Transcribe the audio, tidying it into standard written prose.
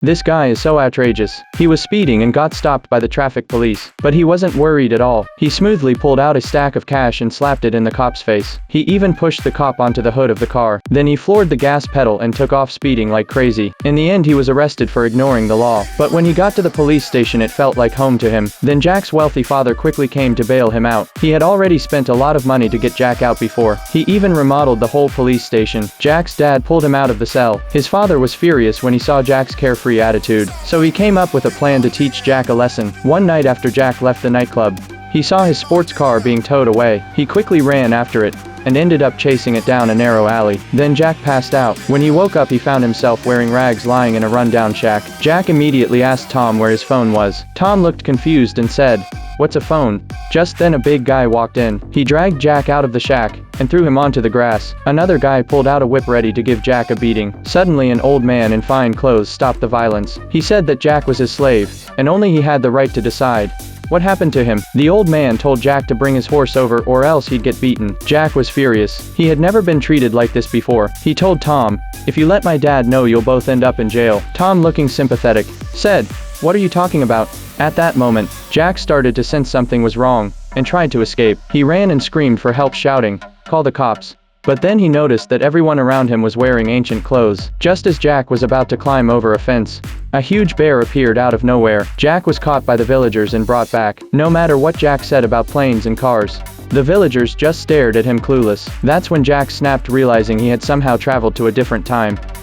This guy is so outrageous. He was speeding and got stopped by the traffic police. But he wasn't worried at all. He smoothly pulled out a stack of cash and slapped it in the cop's face. He even pushed the cop onto the hood of the car. Then he floored the gas pedal and took off speeding like crazy. In the end he was arrested for ignoring the law. But when he got to the police station it felt like home to him. Then Jack's wealthy father quickly came to bail him out. He had already spent a lot of money to get Jack out before. He even remodeled the whole police station. Jack's dad pulled him out of the cell. His father was furious when he saw Jack's carefree attitude. So he came up with a plan to teach Jack a lesson. One night after Jack left the nightclub, he saw his sports car being towed away. He quickly ran after it and ended up chasing it down a narrow alley. Then Jack passed out. When he woke up he found himself wearing rags lying in a rundown shack. Jack immediately asked Tom where his phone was. Tom looked confused and said, "What's a phone?" Just then a big guy walked in. He dragged Jack out of the shack and threw him onto the grass. Another guy pulled out a whip ready to give Jack a beating. Suddenly an old man in fine clothes stopped the violence. He said that Jack was his slave, and only he had the right to decide what happened to him. The old man told Jack to bring his horse over or else he'd get beaten. Jack was furious. He had never been treated like this before. He told Tom, "If you let my dad know you'll both end up in jail." Tom, looking sympathetic, said, "What are you talking about?" At that moment, Jack started to sense something was wrong and tried to escape. He ran and screamed for help, shouting, "Call the cops." But then he noticed that everyone around him was wearing ancient clothes. Just as Jack was about to climb over a fence, a huge bear appeared out of nowhere. Jack was caught by the villagers and brought back. No matter what Jack said about planes and cars, the villagers just stared at him clueless. That's when Jack snapped, realizing he had somehow traveled to a different time.